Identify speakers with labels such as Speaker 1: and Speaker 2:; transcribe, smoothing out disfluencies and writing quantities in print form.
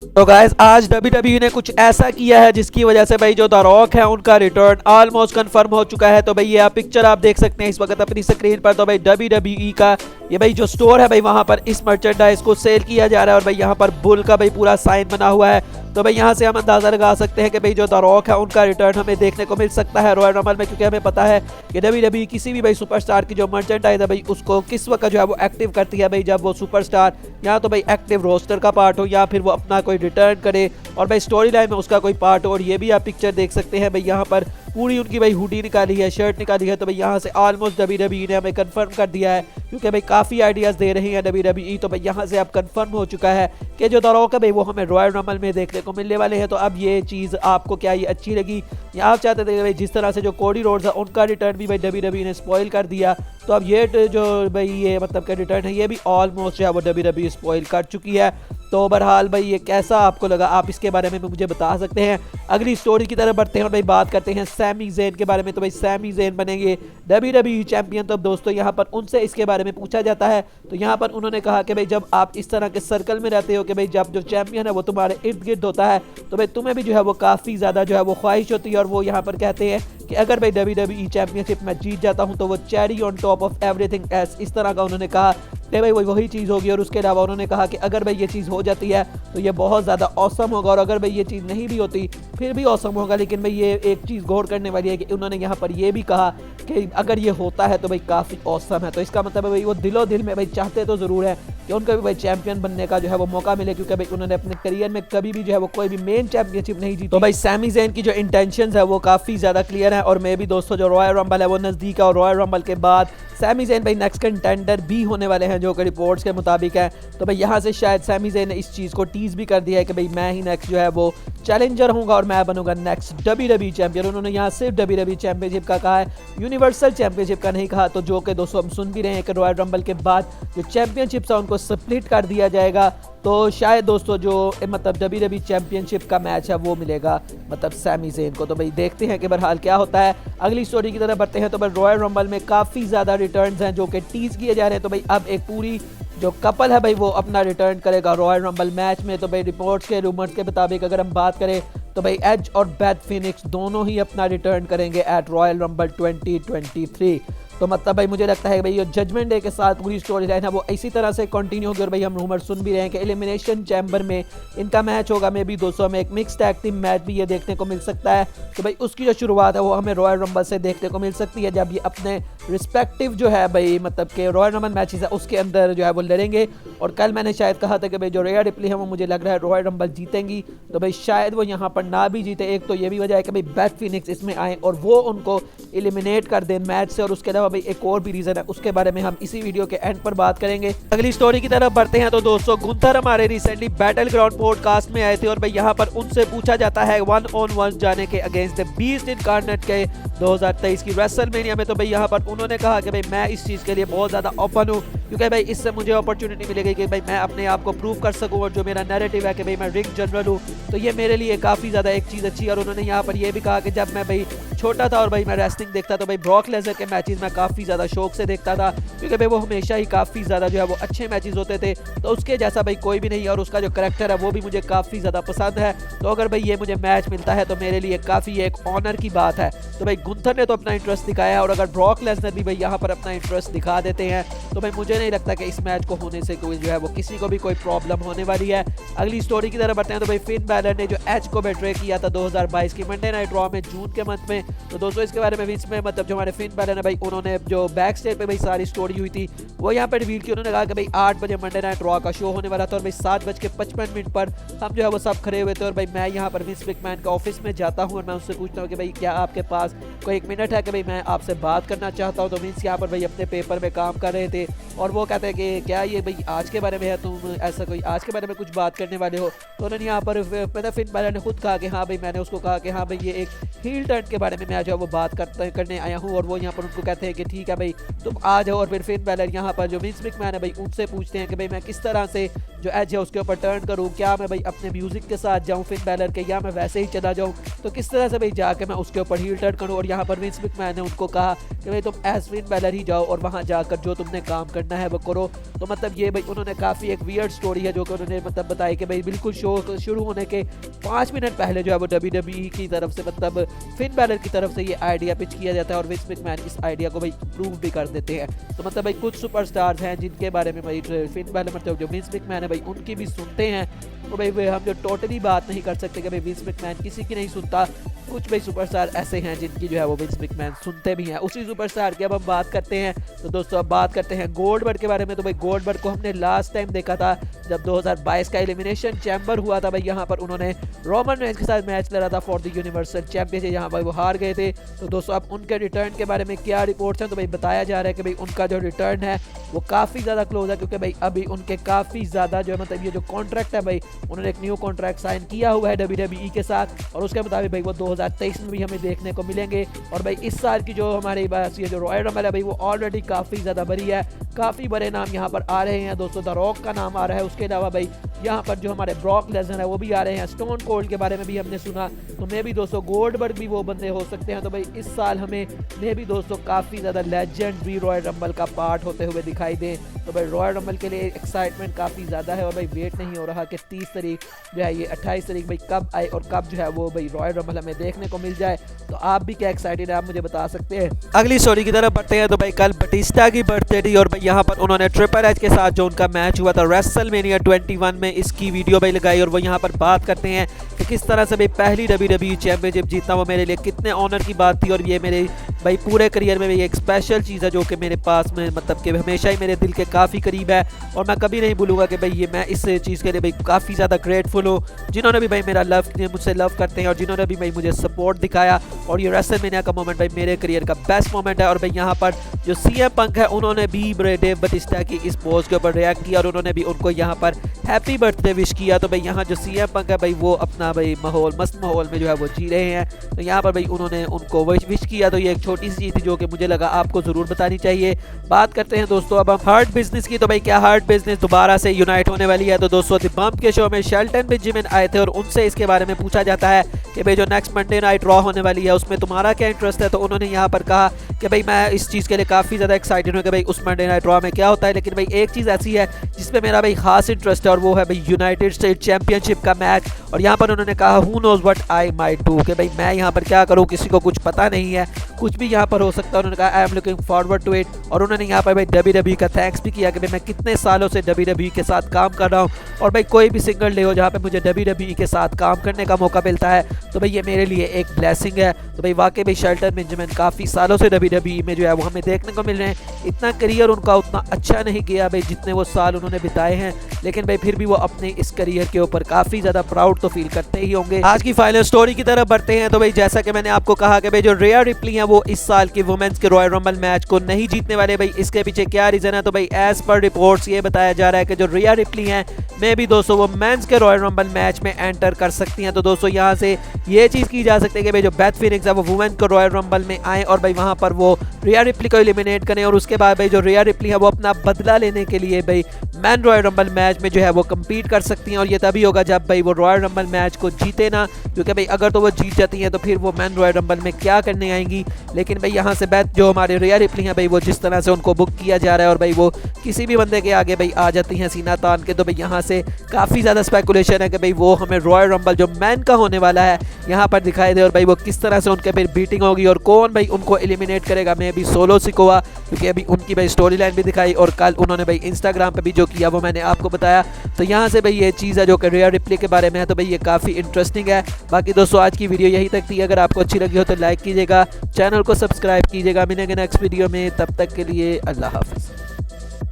Speaker 1: तो गाइस आज WWE ने कुछ ऐसा किया है जिसकी वजह से भाई जो द रॉक है उनका रिटर्न ऑलमोस्ट कंफर्म हो चुका है। तो भाई ये पिक्चर आप देख सकते हैं इस वक्त अपनी स्क्रीन पर। तो भाई WWE का ये भाई जो स्टोर है भाई वहां पर इस मर्चेंडाइज को सेल किया जा रहा है और भाई यहाँ पर बुल का भाई पूरा साइन बना हुआ है। तो भाई यहाँ से हम अंदाजा लगा सकते हैं कि भाई जो द रॉक है उनका रिटर्न हमें देखने को मिल सकता है रॉयल रंबल में, क्योंकि हमें पता है कि WWE किसी भी भाई सुपरस्टार की जो मर्चेंडाइज है भाई उसको किस वक्त जो है वो एक्टिव करती है भाई, जब वो सुपरस्टार या तो भाई एक्टिव रोस्टर का पार्ट हो या फिर वो अपना कोई रिटर्न करे और भाई स्टोरी लाइन में उसका कोई पार्ट हो। और ये भी आप पिक्चर देख सकते हैं भाई यहाँ पर पूरी उनकी भाई हुडी निकाली है, शर्ट निकाली है। तो भाई यहाँ से ऑलमोस्ट WWE ने हमें कंफर्म कर दिया है, क्योंकि भाई काफ़ी आइडियाज़ दे रही हैं WWE। तो भाई यहाँ से अब कंफर्म हो चुका है कि जो द रॉक है भाई वो हमें रॉयल रंबल में देखने को मिलने वाले हैं। तो अब ये चीज़ आपको क्या ये अच्छी लगी या आप चाहते थे भाई जिस तरह से जो कोडी रोड्स है उनका रिटर्न भी भाई WWE ने स्पॉइल कर दिया। तो अब ये जो भाई ये मतलब का रिटर्न है ये भी ऑलमोस्ट जो है वो WWE स्पॉइल कर चुकी है। तो बहरहाल भाई ये कैसा आपको लगा आप इसके बारे में मुझे बता सकते हैं। अगली स्टोरी की तरफ बढ़ते हैं और भाई बात करते हैं सैमी ज़ेन के बारे में। तो भाई सैमी ज़ेन बनेंगे WWE चैंपियन। तो अब दोस्तों यहाँ पर उनसे इसके बारे में पूछा जाता है तो यहाँ पर उन्होंने कहा कि भाई जब आप इस तरह के सर्कल में रहते हो कि भाई जब जो चैंपियन है वो तुम्हारे इर्द गिर्द होता है तो भाई तुम्हें भी जो है वो काफ़ी ज़्यादा जो है वो ख्वाहिश होती है। और वो यहाँ पर कहते हैं कि अगर भाई WWE चैंपियनशिप मैं जीत जाता हूँ तो वो cherry on top of everything else, इस तरह का उन्होंने कहा कि भाई वही चीज़ होगी। और उसके अलावा उन्होंने कहा कि अगर भाई ये चीज़ हो जाती है तो ये बहुत ज़्यादा औसम होगा, और अगर भाई ये चीज़ नहीं भी होती फिर भी औसम होगा। लेकिन भाई ये एक चीज़ गौर करने वाली है कि उन्होंने यहाँ पर ये भी कहा कि अगर ये होता है तो भाई काफ़ी औसम है। तो इसका मतलब है भाई वो दिलो दिल में भाई चाहते तो ज़रूर है कि उनको भी भाई चैंपियन बनने का जो है वो मौका मिले, क्योंकि भाई उन्होंने अपने करियर में कभी भी जो है वो कोई भी मेन चैंपियनशिप नहीं जीती। तो भाई सैमी ज़ेन की जो इंटेंशंस है वो काफ़ी ज़्यादा क्लियर है। और मैं भी दोस्तों जो रॉयल रंबल है वो नज़दीक है और रॉयल रंबल के बाद सैमी ज़ेन भाई नेक्स्ट कंटेंडर भी होने वाले हैं जो कि रिपोर्ट्स के मुताबिक है। तो भाई यहाँ से शायद सैमी ज़ेन ने इस चीज़ को टीज भी कर दिया है कि भाई मैं ही नेक्स्ट जो है वो चैलेंजर हूँगा और मैं बनूंगा नेक्स्ट WWE चैंपियन। उन्होंने यहाँ सिर्फ WWE चैंपियनशिप का कहा है, यूनिवर्सल चैंपियनशिप का नहीं कहा। तो जो कि दोस्तों हम सुन भी रहे हैं कि रॉयल रंबल के बाद जो चैंपियनशिप्स है उनको स्प्लिट कर दिया जाएगा। तो शायद दोस्तों जो मतलब WWE चैंपियनशिप का मैच है वो मिलेगा मतलब सैमी ज़ेन को। तो भाई देखते हैं कि बहरहाल क्या होता है। अगली स्टोरी की तरफ बढ़ते हैं। तो भाई रॉयल रंबल में काफ़ी ज़्यादा रिटर्न्स हैं जो कि टीज किए जा रहे हैं। तो भाई अब एक पूरी जो कपल है भाई वो अपना रिटर्न करेगा रॉयल रंबल मैच में। तो भाई रिपोर्ट्स के रूमर्स के मुताबिक अगर हम बात करें तो भाई एज और बेथ फिनिक्स दोनों ही अपना रिटर्न करेंगे एट रॉयल रंबल 2023। तो मतलब भाई मुझे लगता है भाई ये जजमेंट डे के साथ पूरी स्टोरी लाइन है वो इसी तरह से कंटिन्यू होगी। और भाई हम रूमर सुन भी रहे हैं कि एलिमिनेशन चैम्बर में इनका मैच होगा। मे भी दोस्तों हमें एक मिक्स टैग टीम मैच भी ये देखने को मिल सकता है। तो भाई उसकी जो शुरुआत है वो हमें रॉयल रंबल से देखने को मिल सकती है, जब ये अपने रिस्पेक्टिव जो है भाई मतलब के रॉयल रंबल मैचेस है उसके अंदर जो है वो लड़ेंगे। और कल मैंने शायद कहा था कि भाई जो रेयर रिप्ले है वो मुझे लग रहा है रॉयल रंबल जीतेंगी। तो भाई शायद वो यहाँ पर ना भी जीते। एक तो ये भी वजह है कि भाई बेथ फिनिक्स इसमें आए और वो उनको एलिमिनेट कर दें मैच से। और उसके अलावा भाई एक और भी रीजन है, उसके बारे में हम इसी वीडियो के एंड पर बात करेंगे। अगली स्टोरी की तरफ बढ़ते हैं। तो दोस्तों गुंथर हमारे रिसेंटली बैटल ग्राउंड पॉडकास्ट में आए थे और भाई यहाँ पर उनसे पूछा जाता है 1-on-1 जाने के अगेंस्ट द बीस्ट इनकार्नेट के 2023 की रेसलमेनिया में। तो भाई यहाँ पर उन्होंने कहा कि भाई मैं इस चीज़ के लिए बहुत ज़्यादा ओपन हूँ, क्योंकि भाई इससे मुझे अपॉर्चुनिटी मिलेगी कि भाई मैं अपने आप को प्रूव कर सकूँ और जो मेरा नैरेटिव है कि भाई मैं रिंग जनरल हूँ तो ये मेरे लिए काफ़ी ज़्यादा एक चीज़ अच्छी है। और उन्होंने यहाँ पर ये भी कहा कि जब मैं भाई छोटा था और भाई मैं रेसलिंग देखता तो भाई ब्रॉक लेसनर के मैचेस में काफ़ी ज़्यादा शौक से देखता था, क्योंकि भाई वो हमेशा ही काफ़ी ज़्यादा जो है वो अच्छे मैचेस होते थे। तो उसके जैसा भाई कोई भी नहीं है और उसका जो करैक्टर है वो भी मुझे काफ़ी ज़्यादा पसंद है। तो अगर भाई ये मुझे मैच मिलता है तो मेरे लिए काफ़ी एक ऑनर की बात है। तो भाई गुंथर ने तो अपना इंटरेस्ट दिखाया है और अगर ब्रॉक लेसनर भी भाई यहाँ पर अपना इंटरेस्ट दिखा देते हैं तो भाई मुझे नहीं लगता कि इस मैच को होने से कोई जो है वो किसी को भी कोई प्रॉब्लम होने वाली है। अगली स्टोरी की तरफ बढ़ते हैं। तो भाई फिन बैलर ने जो एज को बेट्रे किया था 2022 की मंडे नाइट रॉ में जून के मंथ में। तो दोस्तों इसके बारे में भी इसमें मतलब जो हमारे फिन बैलर है भाई उन्होंने जो बैक स्टेज पे भाई सारी स्टोरी हुई थी वो यहाँ पर रिवील की। उन्होंने कहा कि भाई 8 बजे मंडे नाइट रॉ का शो होने वाला था और भाई 7:55 पर हम जो है वो सब खड़े हुए थे। और भाई मैं यहाँ पर विंस मैकमैन के ऑफिस में जाता हूँ और मैं उससे पूछता हूँ कि भाई क्या आपके पास कोई 1 मिनट है कि भाई मैं आपसे बात करना चाहता हूँ। तो विंस यहाँ पर भाई अपने पेपर में काम कर रहे थे और वो कहते हैं कि क्या ये भाई आज के बारे में है, तुम ऐसा कोई आज के बारे में कुछ बात करने वाले हो। तो उन्होंने यहाँ पर मतलब फिन बैलर ने खुद कहा कि हाँ भाई मैंने उसको कहा कि हाँ भाई ये एक हील टर्न के बारे में मैं जो है वो बात करने आया हूँ। और वो यहाँ पर उनको कहते हैं कि ठीक है भाई तुम आ जाओ। और फिर फिन बैलर यहाँ पर जो विंस मैकमैन है भाई उनसे पूछते हैं कि भाई मैं किस तरह से जो एज है उसके ऊपर टर्न करूँ, क्या मैं भाई अपने म्यूजिक के साथ जाऊँ फिन बैलर के, या मैं वैसे ही चला जाऊँ, तो किस तरह से भाई जाके मैं उसके ऊपर हील टर्न करूँ। और यहाँ पर विंस मैकमैन ने उनको कहा कि भाई तुम एज फिन बैलर ही जाओ और वहाँ जाकर जो तुमने काम करना है वो करो। तो मतलब ये भाई उन्होंने काफ़ी एक वियर्ड स्टोरी है जो कि उन्होंने मतलब बताई कि भाई बिल्कुल शो शुरू होने के 5 मिनट पहले जो है वो WWE की तरफ से मतलब फिन बैलर की तरफ से ये आइडिया पिच किया जाता है और विंस मैकमैन इस आइडिया को भाई प्रूव भी कर देते हैं। तो मतलब भाई कुछ सुपरस्टार्स हैं जिनके बारे में भाई फिन बैलर मतलब जो विंस मैकमैन है भाई उनकी भी सुनते हैं। तो भाई हम जो टोटली बात नहीं कर सकते कि भाई विंस मैकमैन किसी की नहीं सुनता, कुछ भाई सुपरस्टार ऐसे हैं जिनकी जो है वो विंस मैकमैन सुनते भी हैं। उसी सुपरस्टार की अब हम बात करते हैं। तो दोस्तों अब बात करते हैं गोल्डबर्ग के बारे में। तो भाई गोल्डबर्ग को हमने लास्ट टाइम देखा था जब 2022 का एलिमिनेशन चैम्बर हुआ था भाई, यहाँ पर उन्होंने रोमन रेंज के साथ मैच लड़ा था फॉर द यूनिवर्सल चैंपियनशिप, यहाँ पर वो हार गए थे। तो दोस्तों अब उनके रिटर्न के बारे में क्या रिपोर्ट्स हैं, तो भाई बताया जा रहा है कि भाई उनका जो रिटर्न है वो काफ़ी ज़्यादा क्लोज है, क्योंकि भाई अभी उनके काफ़ी ज़्यादा जो है मतलब ये जो कॉन्ट्रैक्ट है भाई उन्होंने एक न्यू कॉन्ट्रैक्ट साइन किया हुआ है WWE के साथ, और उसके मुताबिक भाई वो 2023 में भी हमें देखने को मिलेंगे। और भाई इस साल की जो हमारी बात ये जो रॉयल रंबल है भाई वो ऑलरेडी काफ़ी ज़्यादा बड़ी है, काफ़ी बड़े नाम यहाँ पर आ रहे हैं दोस्तों। द रॉक का नाम आ रहा है, उसके अलावा भाई यहाँ पर जो हमारे ब्रॉक लेसनर है वो भी आ रहे हैं, स्टोन कोल्ड के बारे में भी हमने सुना। तो मे भी दोस्तों गोल्डबर्ग भी वो बंदे हो सकते हैं। तो भाई इस साल हमें मे भी दोस्तों काफ़ी ज़्यादा लेजेंडरी रॉयल रंबल का पार्ट होते हुए दिखाई दे। तो भाई रॉयल रंबल के लिए एक्साइटमेंट काफ़ी ज़्यादा है और भाई वेट नहीं हो रहा कि 30 तारीख जो है ये 28 तारीख भाई कब आए और कब जो है वो भाई रॉयल रंबल हमें देखने को मिल जाए। तो आप भी क्या एक्साइटेड है, आप मुझे बता सकते हैं।
Speaker 2: अगली स्टोरी की तरफ बढ़ते हैं। तो भाई कल बटिस्टा की बर्थडे थी और भाई यहाँ पर उन्होंने ट्रिपल एच के साथ जो उनका मैच हुआ था रेसलमेनिया 21 में, इसकी वीडियो भाई लगाई और वो यहाँ पर बात करते हैं कि किस तरह से भाई पहली WWE चैंपियनशिप जीतना वो मेरे लिए कितने ऑनर की बात थी, और ये मेरे भाई पूरे करियर में एक स्पेशल चीज़ है जो कि मेरे पास में मतलब कि हमेशा ही मेरे दिल के काफ़ी करीब है। और मैं कभी नहीं भूलूंगा कि भाई ये मैं इस चीज़ के लिए भाई काफ़ी ज़्यादा ग्रेटफुल हूँ, जिन्होंने भी भाई मेरा मुझसे लव करते हैं और जिन्होंने भी भाई मुझे सपोर्ट दिखाया। और ये रेसलमेनिया का मोमेंट भाई मेरे करियर का बेस्ट मोमेंट है। और भाई यहाँ पर जो CM पंक है उन्होंने भी डेव बटिस्टा की इस पोस्ट के ऊपर रिएक्ट किया और उन्होंने भी उनको यहाँ पर हैप्पी बर्थडे विश किया। तो भाई यहाँ जो CM पंक है भाई वो अपना भाई माहौल मस्त माहौल में जो है वो जी रहे हैं। तो यहाँ पर भाई उन्होंने उनको विश किया। तो ये एक छोटी सी चीज़ थी जो कि मुझे लगा आपको ज़रूर बतानी चाहिए। बात करते हैं दोस्तों अब हम हर्ट बिजनेस की। तो भाई क्या हर्ट बिजनेस दोबारा से यूनाइट होने वाली है? तो दोस्तों द बम्प के शो में शेल्टन बेंजामिन आए थे और उनसे इसके बारे में पूछा जाता है कि भाई जो नेक्स्ट मंडे नाइट रॉ होने वाली है उसमें तुम्हारा क्या इंटरेस्ट है। तो उन्होंने यहाँ पर कहा कि भाई मैं इस चीज़ के लिए काफ़ी ज़्यादा एक्साइटेड हूँ कि भाई उस मंडे नाइट रॉ में क्या होता है, लेकिन भाई एक चीज़ ऐसी है जिसमें मेरा भाई खास इंटरेस्ट है और वो है भाई यूनाइटेड स्टेट चैंपियनशिप का मैच। और यहाँ पर उन्होंने कहा who knows what I might do, कि भाई मैं यहाँ पर क्या करूँ किसी को कुछ पता नहीं है, कुछ भी यहाँ पर हो सकता है। उन्होंने कहा I am looking forward to it. और उन्होंने यहाँ पर भाई WWE का थैंक्स भी किया कि भाई मैं कितने सालों से WWE के साथ काम कर रहा हूँ और भाई कोई भी सिंगल डे हो जहाँ पे मुझे WWE के साथ काम करने का मौका मिलता है तो भाई ये मेरे लिए एक ब्लेसिंग है। तो भाई वाकई भाई शेल्टन बेंजामिन काफ़ी सालों से WWE में जो है वो हमें देखने को मिल रहे हैं। इतना करियर उनका उतना अच्छा नहीं गया भाई जितने वो साल उन्होंने बिताए हैं, लेकिन भाई फिर भी वो अपने इस करियर के ऊपर काफ़ी ज़्यादा प्राउड तो फील करते ही होंगे। आज की फाइनल स्टोरी की तरफ बढ़ते हैं। तो भाई जैसा कि मैंने आपको कहा कि भाई जो रिया रिप्ली हैं वो इस साल की वुमेन्स के रॉयल रंबल मैच को नहीं जीतने वाले। भाई इसके पीछे क्या रीज़न है? तो भाई एज पर रिपोर्ट्स ये बताया जा रहा है कि जो रिया रिप्ली हैं मे भी दोस्तों वो मेंस के रॉयल रंबल मैच में एंटर कर सकती हैं। तो दोस्तों यहाँ से ये चीज़ की जा सकती है कि भाई जो बेथ फिनिक्स है वो वुमेन को रॉयल रंबल में आए और भाई वहाँ पर वो रिया रिप्ली को एलिमिनेट करें और उसके बाद भाई जो रिया रिप्ली है वो अपना बदला लेने के लिए भाई मैन रॉयल रंबल मैच में जो है वो कम्पीट कर सकती हैं। और ये तभी होगा जब भाई वो रॉयल रंबल मैच को जीते ना, क्योंकि भाई अगर तो वो जीत जाती हैं तो फिर वो मैन रॉयल रंबल में क्या करने आएंगी। लेकिन भाई यहाँ से बेथ जो हमारे रिया रिप्ली हैं भाई वो जिस तरह से उनको बुक किया जा रहा है और भाई वो किसी भी बंदे के आगे भाई आ जाती हैं सीना तान के, तो भाई यहाँ से काफ़ी ज़्यादा स्पेकुलेशन है कि भाई वो हमें रॉयल रंबल जो मैन का होने वाला है यहाँ पर दिखाई दे और भाई वो किस तरह से उनके फिर बीटिंग होगी और कौन भाई उनको एलिमिनेट करेगा। मैं भी सोलो सिकोवा, क्योंकि अभी उनकी भाई स्टोरी लाइन भी दिखाई और कल उन्होंने भाई इंस्टाग्राम पे भी जो किया वो मैंने आपको बताया। तो यहाँ से भाई ये चीज़ है जो कि रिया रिप्ली के बारे में है, तो भाई ये काफ़ी इंटरेस्टिंग है। बाकी दोस्तों आज की वीडियो यही तक थी। अगर आपको अच्छी लगी हो तो लाइक कीजिएगा, चैनल को सब्सक्राइब कीजिएगा। मिलेंगे नेक्स्ट वीडियो में, तब तक के लिए अल्लाह हाफिज़।